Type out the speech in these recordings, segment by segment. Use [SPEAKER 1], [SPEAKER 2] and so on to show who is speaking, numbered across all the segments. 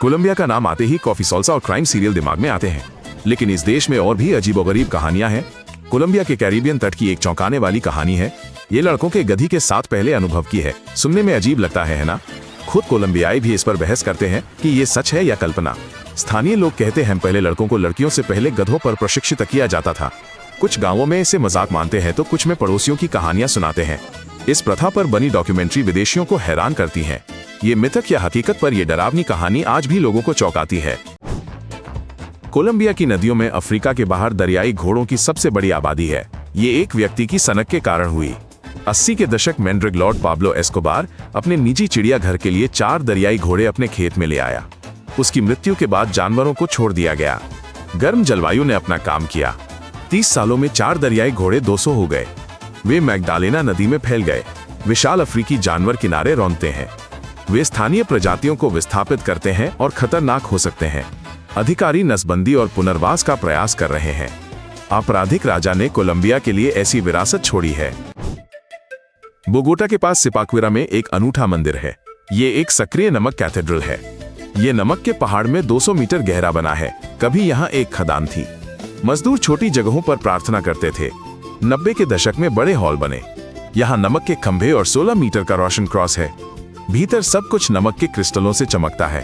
[SPEAKER 1] Colombia का नाम आते ही कॉफी सॉल्सा और क्राइम सीरियल दिमाग में आते हैं, लेकिन इस देश में और भी अजीबोगरीब कहानियां हैं। कोलंबिया के कैरिबियन तट की एक चौंकाने वाली कहानी है। ये लड़कों के गधी के साथ पहले अनुभव की है। सुनने में अजीब लगता है ना? खुद कोलंबियाई भी इस पर बहस करते हैं कि ये सच है या कल्पना। स्थानीय लोग कहते हैं पहले लड़कों को लड़कियों से पहले गधों पर प्रशिक्षित किया जाता था। कुछ गांवों में इसे मजाक मानते हैं तो कुछ में पड़ोसियों की कहानियां सुनाते हैं। इस प्रथा पर बनी डॉक्यूमेंट्री विदेशियों को हैरान करती है। ये मिथक या हकीकत पर यह डरावनी कहानी आज भी लोगों को चौंकाती है। कोलंबिया की नदियों में अफ्रीका के बाहर दरियाई घोड़ों की सबसे बड़ी आबादी है। ये एक व्यक्ति की सनक के कारण हुई। 80 के दशक में ड्रग लॉर्ड पाब्लो एस्कोबार अपने निजी चिड़ियाघर के लिए 4 दरियाई घोड़े अपने खेत में ले आया। उसकी मृत्यु के बाद जानवरों को छोड़ दिया गया। गर्म जलवायु ने अपना काम किया। 30 सालों में 4 दरियाई घोड़े 200 हो गए। वे मैग्डालेना नदी में फैल गए। विशाल अफ्रीकी जानवर किनारे रौंदते हैं। वे स्थानीय प्रजातियों को विस्थापित करते हैं और खतरनाक हो सकते हैं। अधिकारी नसबंदी और पुनर्वास का प्रयास कर रहे हैं। आपराधिक राजा ने कोलंबिया के लिए ऐसी विरासत छोड़ी है। बोगोटा के पास सिपाक्विरा में एक अनूठा मंदिर है। ये एक सक्रिय नमक कैथेड्रल है। ये नमक के पहाड़ में 200 मीटर गहरा बना है। कभी यहाँ एक खदान थी। मजदूर छोटी जगहों पर प्रार्थना करते थे। 90 के दशक में बड़े हॉल बने। यहाँ नमक के खंभे और 16 मीटर का रोशन क्रॉस है। भीतर सब कुछ नमक के क्रिस्टलों से चमकता है।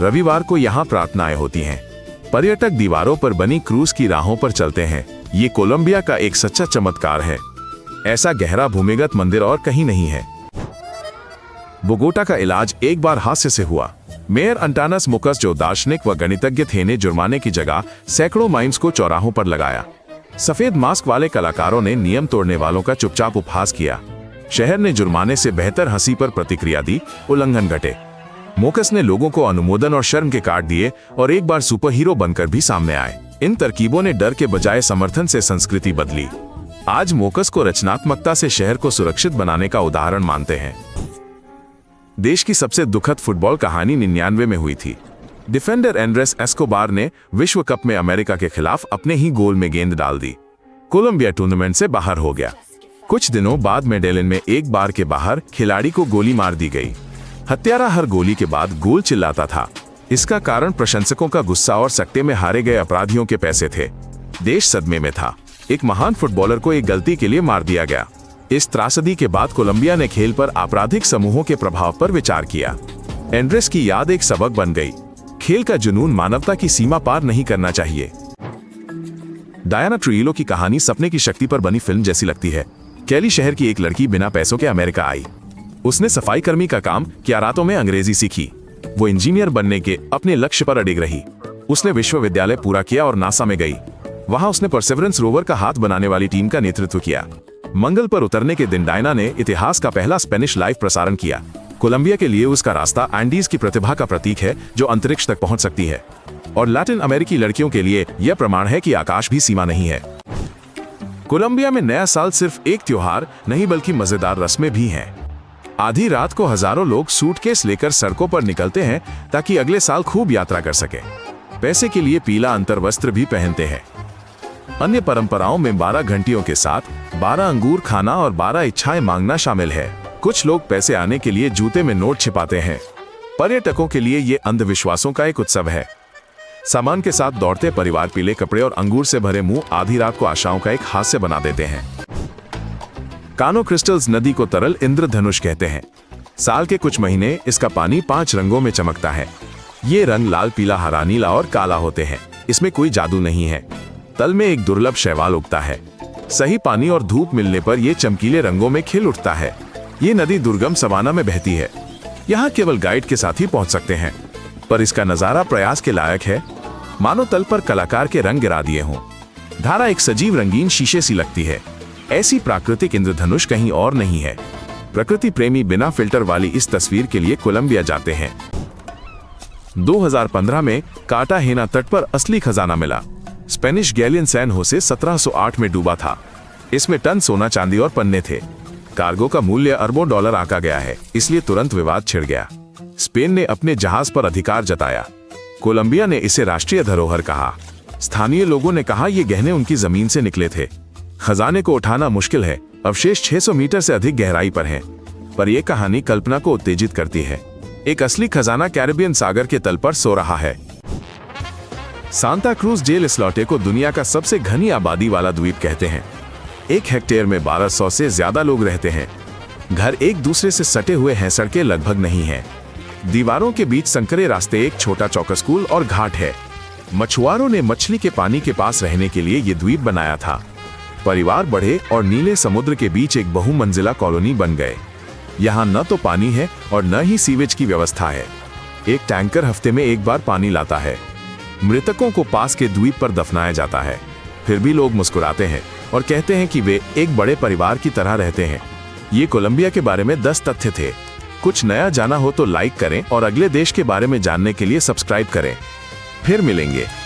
[SPEAKER 1] रविवार को यहाँ प्रार्थनाएं होती हैं। पर्यटक दीवारों पर बनी क्रूज की राहों पर चलते हैं। ये कोलंबिया का एक सच्चा चमत्कार है। ऐसा गहरा भूमिगत मंदिर और कहीं नहीं है। बोगोटा का इलाज एक बार हास्य से हुआ। मेयर अंटानस मुकस, जो दार्शनिक व गणितज्ञ थे, ने जुर्माने की जगह सैकड़ों माइम्स को चौराहों पर लगाया। सफेद मास्क वाले कलाकारों ने नियम तोड़ने वालों का चुपचाप उपहास किया। शहर ने जुर्माने से बेहतर हंसी पर प्रतिक्रिया दी। उल्लंघन घटे। मोकस ने लोगों को अनुमोदन और शर्म के कार्ड दिए और एक बार सुपर हीरो बनकर भी सामने आए। इन तरकीबों ने डर के बजाय समर्थन से संस्कृति बदली। आज मोकस को रचनात्मकता से शहर को सुरक्षित बनाने का उदाहरण मानते हैं। देश की सबसे दुखद फुटबॉल कहानी 99 में हुई थी। डिफेंडर एंड्रेस एस्कोबार ने विश्व कप में अमेरिका के खिलाफ अपने ही गोल में गेंद डाल दी। कोलंबिया टूर्नामेंट से बाहर हो गया। कुछ दिनों बाद मेडेलिन में एक बार के बाहर खिलाड़ी को गोली मार दी गई। हत्यारा हर गोली के बाद गोल चिल्लाता था। इसका कारण प्रशंसकों का गुस्सा और सट्टे में हारे गए अपराधियों के पैसे थे। देश सदमे में था। एक महान फुटबॉलर को एक गलती के लिए मार दिया गया। इस त्रासदी के बाद कोलंबिया ने खेल पर आपराधिक समूहों के प्रभाव पर विचार किया। एंड्रेस की याद एक सबक बन गई। खेल का जुनून मानवता की सीमा पार नहीं करना चाहिए। डायना ट्रुजिलो की कहानी सपने की शक्ति पर बनी फिल्म जैसी लगती है। कैली शहर की एक लड़की बिना पैसों के अमेरिका आई। उसने सफाई कर्मी का काम किया, रातों में अंग्रेजी सीखी। वो इंजीनियर बनने के अपने लक्ष्य पर अडिग रही। उसने विश्वविद्यालय पूरा किया और नासा में गई। वहां उसने परसेवरेंस रोवर का हाथ बनाने वाली टीम का नेतृत्व किया। मंगल पर उतरने के दिन डायना ने इतिहास का पहला स्पेनिश लाइव प्रसारण किया। कोलंबिया के लिए उसका रास्ता एंडीज की प्रतिभा का प्रतीक है, जो अंतरिक्ष तक पहुंच सकती है। और लैटिन अमेरिकी लड़कियों के लिए यह प्रमाण है कि आकाश भी सीमा नहीं है। कोलंबिया में नया साल सिर्फ एक त्योहार नहीं, बल्कि मजेदार रस्में भी हैं। आधी रात को हजारों लोग सूटकेस लेकर सड़कों पर निकलते हैं ताकि अगले साल खूब यात्रा कर सके। पैसे के लिए पीला अंतर्वस्त्र भी पहनते हैं। अन्य परंपराओं में 12 घंटियों के साथ 12 अंगूर खाना और 12 इच्छाएं मांगना शामिल है। कुछ लोग पैसे आने के लिए जूते में नोट छिपाते हैं। पर्यटकों के लिए ये अंधविश्वासों का एक उत्सव है। सामान के साथ दौड़ते परिवार पीले कपड़े और अंगूर से भरे मुंह आधी रात को आशाओं का एक हास्य बना देते हैं। कानो क्रिस्टल्स नदी को तरल इंद्रधनुष कहते हैं। साल के कुछ महीने इसका पानी 5 रंगों में चमकता है। ये रंग लाल, पीला, हरा, नीला और काला होते हैं। इसमें कोई जादू नहीं है। तल में एक दुर्लभ शैवाल उगता है। सही पानी और धूप मिलने पर यह चमकीले रंगों में खिल उठता है। ये नदी दुर्गम सवाना में बहती है। यहाँ केवल गाइड के साथ ही पहुंच सकते हैं, पर इसका नजारा प्रयास के लायक है। मानो तल पर कलाकार के रंग गिरा दिए हों। धारा एक सजीव रंगीन शीशे सी लगती है। ऐसी प्राकृतिक इंद्रधनुष कहीं और नहीं है। प्रकृति प्रेमी बिना फिल्टर वाली इस तस्वीर के लिए कोलंबिया जाते हैं। 2015 में कार्टाहेना तट पर असली खजाना मिला। स्पेनिश गैलियन सैन होसे 1708 में डूबा था। इसमें टन सोना, चांदी और पन्ने थे। कार्गो का मूल्य अरबों डॉलर आंका गया है, इसलिए तुरंत विवाद छिड़ गया। स्पेन ने अपने जहाज पर अधिकार जताया। कोलंबिया ने इसे राष्ट्रीय धरोहर कहा। स्थानीय लोगों ने कहा ये गहने उनकी जमीन से निकले थे। खजाने को उठाना मुश्किल है। अवशेष 600 मीटर से अधिक गहराई पर हैं। पर यह कहानी कल्पना को उत्तेजित करती है। एक असली खजाना कैरिबियन सागर के तल पर सो रहा है। सांता क्रूज डेल इस्लॉटे को दुनिया का सबसे घनी आबादी वाला द्वीप कहते हैं। 1 हेक्टेयर में 1200 से ज्यादा लोग रहते हैं। घर एक दूसरे से सटे हुए हैं, सड़कें लगभग नहीं हैं। दीवारों के बीच संकरे रास्ते, एक छोटा चौका स्कूल और घाट है। मछुआरों ने मछली के पानी के पास रहने के लिए ये द्वीप बनाया था। परिवार बढ़े और नीले समुद्र के बीच एक बहुमंजिला कॉलोनी बन गए। यहाँ न तो पानी है और न ही सीवेज की व्यवस्था है। एक टैंकर हफ्ते में एक बार पानी लाता है। मृतकों को पास के द्वीप पर दफनाया जाता है। फिर भी लोग मुस्कुराते हैं और कहते हैं कि वे एक बड़े परिवार की तरह रहते हैं। ये कोलंबिया के बारे में 10 तथ्य थे। कुछ नया जाना हो तो लाइक करें और अगले देश के बारे में जानने के लिए सब्सक्राइब करें। फिर मिलेंगे।